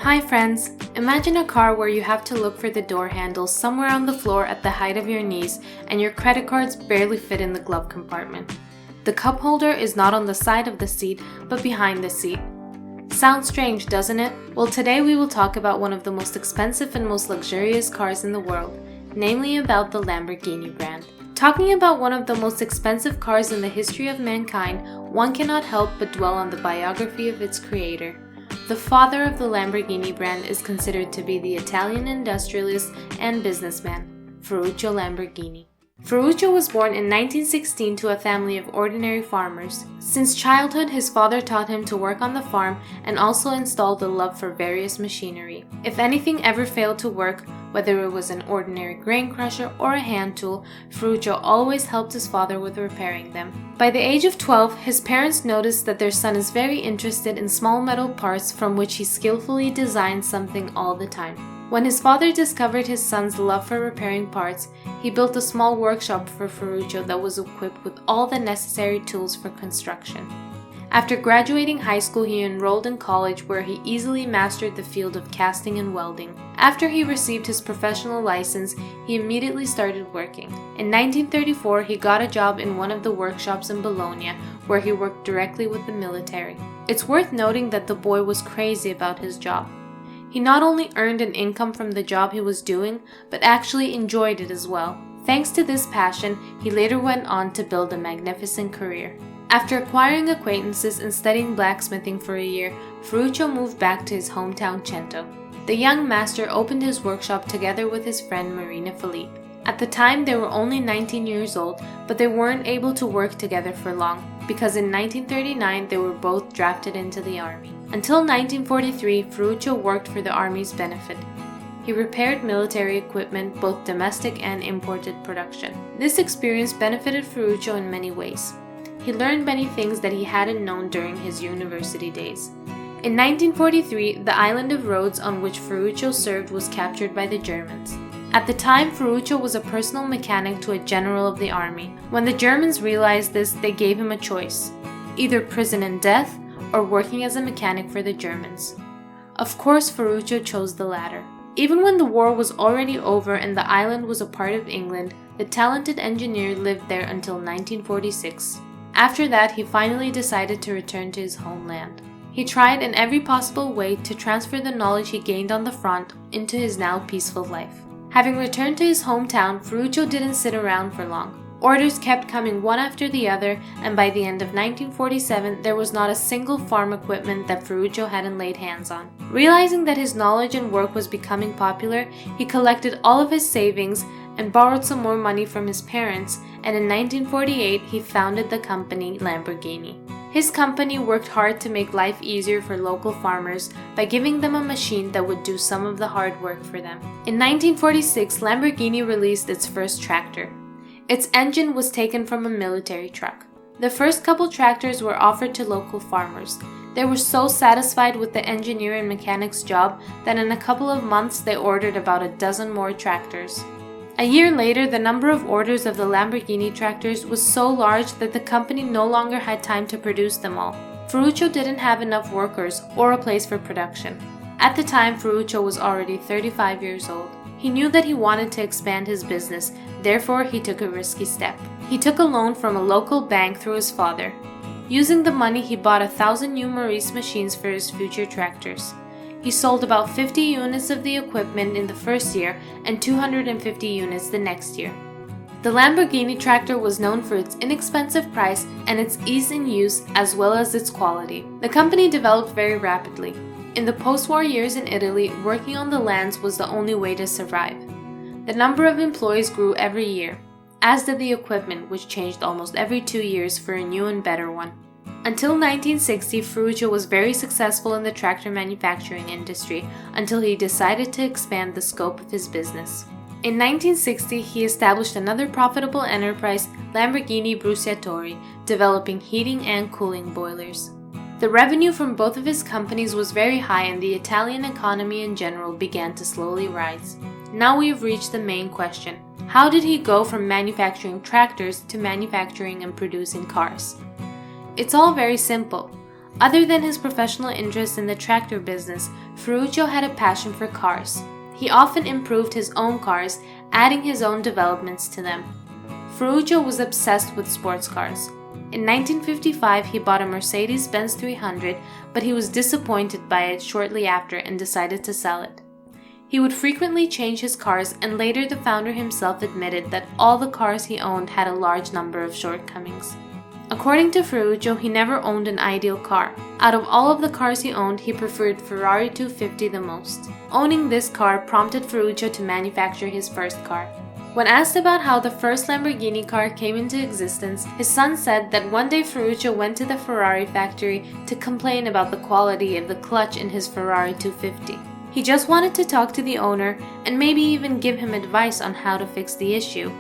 Hi friends! Imagine a car where you have to look for the door handles somewhere on the floor at the height of your knees and your credit cards barely fit in the glove compartment. The cup holder is not on the side of the seat but behind the seat. Sounds strange, doesn't it? Well, today we will talk about one of the most expensive and most luxurious cars in the world, namely about the Lamborghini brand. Talking about one of the most expensive cars in the history of mankind, one cannot help but dwell on the biography of its creator. The father of the Lamborghini brand is considered to be the Italian industrialist and businessman, Ferruchio Lamborghini. Ferruccio was born in 1916 to a family of ordinary farmers. Since childhood, his father taught him to work on the farm and also installed a love for various machinery. If anything ever failed to work, whether it was an ordinary grain crusher or a hand tool, Ferruccio always helped his father with repairing them. By the age of 12, his parents noticed that their son is very interested in small metal parts from which he skillfully designs something all the time. When his father discovered his son's love for repairing parts, he built a small workshop for Ferruccio that was equipped with all the necessary tools for construction. After graduating high school, he enrolled in college where he easily mastered the field of casting and welding. After he received his professional license, he immediately started working. In 1934, he got a job in one of the workshops in Bologna, where he worked directly with the military. It's worth noting that the boy was crazy about his job. He not only earned an income from the job he was doing, but actually enjoyed it as well. Thanks to this passion, he later went on to build a magnificent career. After acquiring acquaintances and studying blacksmithing for a year, Ferruccio moved back to his hometown Cento. The young master opened his workshop together with his friend Marina Filippi. At the time, they were only 19 years old, but they weren't able to work together for long, because in 1939 they were both drafted into the army. Until 1943, Ferruccio worked for the army's benefit. He repaired military equipment, both domestic and imported production. This experience benefited Ferruccio in many ways. He learned many things that he hadn't known during his university days. In 1943, the island of Rhodes on which Ferruccio served was captured by the Germans. At the time, Ferruccio was a personal mechanic to a general of the army. When the Germans realized this, they gave him a choice: either prison and death, or working as a mechanic for the Germans. Of course, Ferruccio chose the latter. Even when the war was already over and the island was a part of England, the talented engineer lived there until 1946. After that, he finally decided to return to his homeland. He tried in every possible way to transfer the knowledge he gained on the front into his now peaceful life. Having returned to his hometown, Ferruccio didn't sit around for long. Orders kept coming one after the other, and by the end of 1947, there was not a single farm equipment that Ferruccio hadn't laid hands on. Realizing that his knowledge and work was becoming popular, he collected all of his savings and borrowed some more money from his parents, and in 1948, he founded the company Lamborghini. His company worked hard to make life easier for local farmers by giving them a machine that would do some of the hard work for them. In 1946, Lamborghini released its first tractor. Its engine was taken from a military truck. The first couple tractors were offered to local farmers. They were so satisfied with the engineer and mechanic's job that in a couple of months they ordered about a dozen more tractors. A year later, the number of orders of the Lamborghini tractors was so large that the company no longer had time to produce them all. Ferruccio didn't have enough workers or a place for production. At the time, Ferruccio was already 35 years old. He knew that he wanted to expand his business, therefore he took a risky step. He took a loan from a local bank through his father. Using the money, he bought 1,000 new Maurice machines for his future tractors. He sold about 50 units of the equipment in the first year and 250 units the next year. The Lamborghini tractor was known for its inexpensive price and its ease in use as well as its quality. The company developed very rapidly. In the post-war years in Italy, working on the lands was the only way to survive. The number of employees grew every year, as did the equipment, which changed almost every 2 years for a new and better one. Until 1960, Ferruccio was very successful in the tractor manufacturing industry until he decided to expand the scope of his business. In 1960, he established another profitable enterprise, Lamborghini Bruciatori, developing heating and cooling boilers. The revenue from both of his companies was very high and the Italian economy in general began to slowly rise. Now we have reached the main question. How did he go from manufacturing tractors to manufacturing and producing cars? It's all very simple. Other than his professional interest in the tractor business, Ferruchio had a passion for cars. He often improved his own cars, adding his own developments to them. Ferruchio was obsessed with sports cars. In 1955, he bought a Mercedes-Benz 300, but he was disappointed by it shortly after and decided to sell it. He would frequently change his cars, and later the founder himself admitted that all the cars he owned had a large number of shortcomings. According to Ferruchio, he never owned an ideal car. Out of all of the cars he owned, he preferred Ferrari 250 the most. Owning this car prompted Ferruchio to manufacture his first car. When asked about how the first Lamborghini car came into existence, his son said that one day Ferruchio went to the Ferrari factory to complain about the quality of the clutch in his Ferrari 250. He just wanted to talk to the owner and maybe even give him advice on how to fix the issue.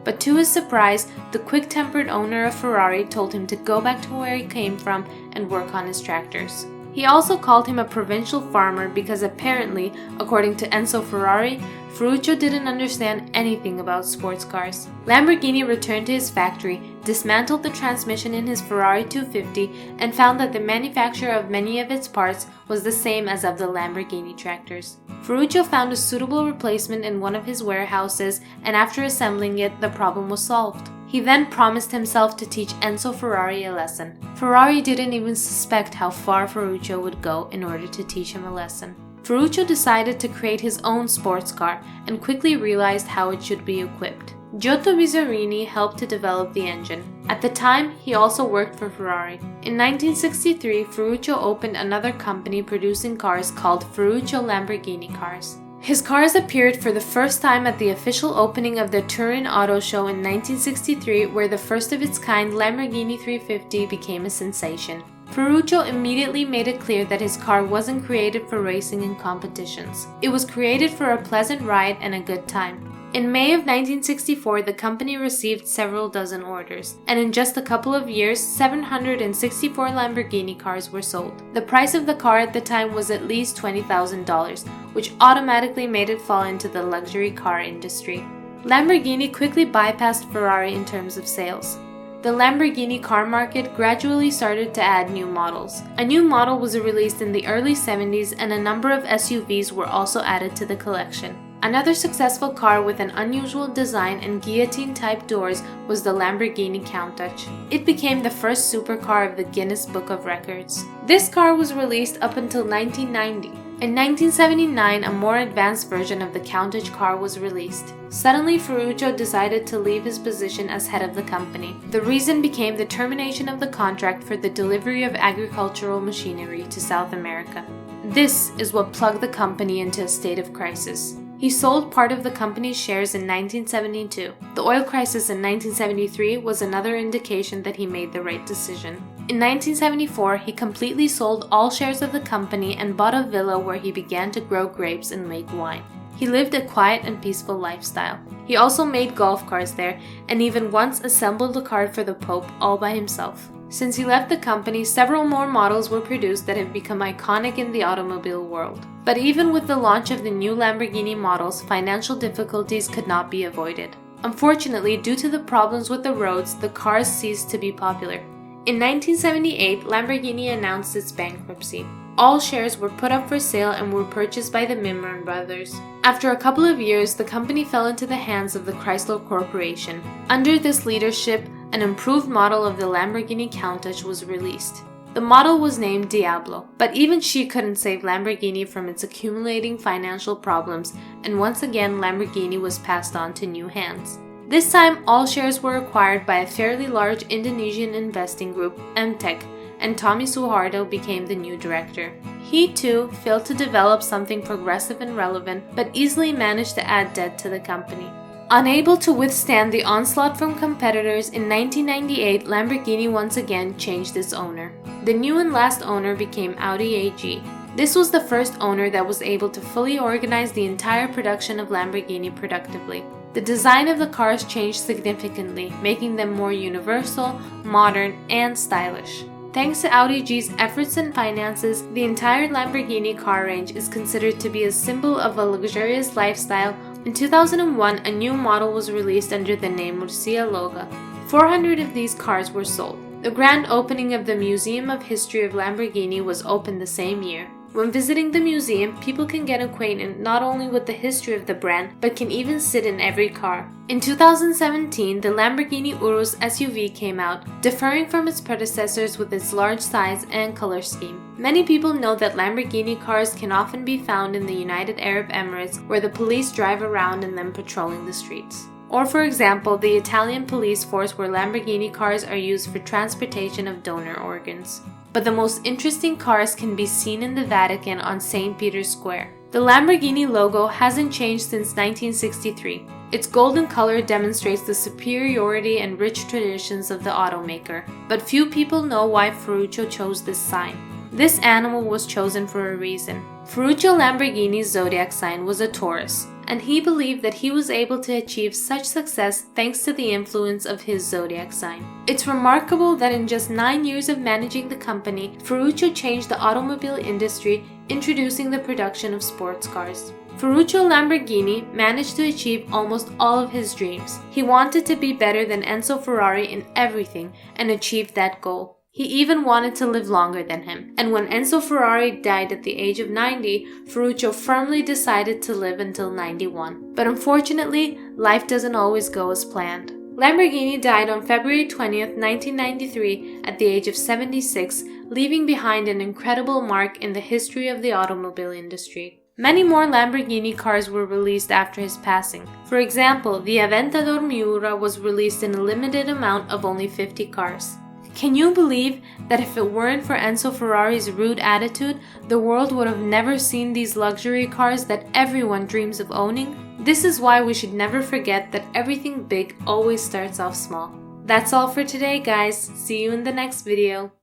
But to his surprise, the quick-tempered owner of Ferrari told him to go back to where he came from and work on his tractors. He also called him a provincial farmer because apparently, according to Enzo Ferrari, Ferruchio didn't understand anything about sports cars. Lamborghini returned to his factory, dismantled the transmission in his Ferrari 250, and found that the manufacture of many of its parts was the same as of the Lamborghini tractors. Ferruchio found a suitable replacement in one of his warehouses, and after assembling it, the problem was solved. He then promised himself to teach Enzo Ferrari a lesson. Ferrari didn't even suspect how far Ferruchio would go in order to teach him a lesson. Ferruchio decided to create his own sports car and quickly realized how it should be equipped. Giotto Bizzarini helped to develop the engine. At the time, he also worked for Ferrari. In 1963, Ferruchio opened another company producing cars called Ferruchio Lamborghini Cars. His cars appeared for the first time at the official opening of the Turin Auto Show in 1963, where the first of its kind Lamborghini 350 became a sensation. Ferruchio immediately made it clear that his car wasn't created for racing and competitions. It was created for a pleasant ride and a good time. In May of 1964, the company received several dozen orders, and in just a couple of years, 764 Lamborghini cars were sold. The price of the car at the time was at least $20,000, which automatically made it fall into the luxury car industry. Lamborghini quickly bypassed Ferrari in terms of sales. The Lamborghini car market gradually started to add new models. A new model was released in the early 70s, and a number of SUVs were also added to the collection. Another successful car with an unusual design and guillotine-type doors was the Lamborghini Countach. It became the first supercar of the Guinness Book of Records. This car was released up until 1990. In 1979, a more advanced version of the Countach car was released. Suddenly, Ferruchio decided to leave his position as head of the company. The reason became the termination of the contract for the delivery of agricultural machinery to South America. This is what plugged the company into a state of crisis. He sold part of the company's shares in 1972. The oil crisis in 1973 was another indication that he made the right decision. In 1974, he completely sold all shares of the company and bought a villa where he began to grow grapes and make wine. He lived a quiet and peaceful lifestyle. He also made golf cars there and even once assembled a car for the Pope all by himself. Since he left the company, several more models were produced that have become iconic in the automobile world. But even with the launch of the new Lamborghini models, financial difficulties could not be avoided. Unfortunately, due to the problems with the roads, the cars ceased to be popular. In 1978, Lamborghini announced its bankruptcy. All shares were put up for sale and were purchased by the Mimran brothers. After a couple of years, the company fell into the hands of the Chrysler Corporation. Under this leadership, an improved model of the Lamborghini Countach was released. The model was named Diablo, but even she couldn't save Lamborghini from its accumulating financial problems, and once again Lamborghini was passed on to new hands. This time, all shares were acquired by a fairly large Indonesian investing group, MTech, and Tommy Suharto became the new director. He too failed to develop something progressive and relevant, but easily managed to add debt to the company. Unable to withstand the onslaught from competitors, in 1998, Lamborghini once again changed its owner. The new and last owner became Audi AG. This was the first owner that was able to fully organize the entire production of Lamborghini productively. The design of the cars changed significantly, making them more universal, modern, and stylish. Thanks to Audi AG's efforts and finances, the entire Lamborghini car range is considered to be a symbol of a luxurious lifestyle. In 2001, a new model was released under the name Murcielago. 400 of these cars were sold. The grand opening of the Museum of History of Lamborghini was opened the same year. When visiting the museum, people can get acquainted not only with the history of the brand, but can even sit in every car. In 2017, the Lamborghini Urus SUV came out, differing from its predecessors with its large size and color scheme. Many people know that Lamborghini cars can often be found in the United Arab Emirates, where the police drive around in them patrolling the streets. Or for example, the Italian police force, where Lamborghini cars are used for transportation of donor organs. But the most interesting cars can be seen in the Vatican on St. Peter's Square. The Lamborghini logo hasn't changed since 1963. Its golden color demonstrates the superiority and rich traditions of the automaker. But few people know why Ferruccio chose this sign. This animal was chosen for a reason. Ferruccio Lamborghini's zodiac sign was a Taurus, and he believed that he was able to achieve such success thanks to the influence of his zodiac sign. It's remarkable that in just 9 years of managing the company, Ferruccio changed the automobile industry, introducing the production of sports cars. Ferruccio Lamborghini managed to achieve almost all of his dreams. He wanted to be better than Enzo Ferrari in everything and achieved that goal. He even wanted to live longer than him, and when Enzo Ferrari died at the age of 90, Ferruccio firmly decided to live until 91. But unfortunately, life doesn't always go as planned. Lamborghini died on February 20th, 1993 at the age of 76, leaving behind an incredible mark in the history of the automobile industry. Many more Lamborghini cars were released after his passing. For example, the Aventador Miura was released in a limited amount of only 50 cars. Can you believe that if it weren't for Enzo Ferrari's rude attitude, the world would have never seen these luxury cars that everyone dreams of owning? This is why we should never forget that everything big always starts off small. That's all for today, guys. See you in the next video.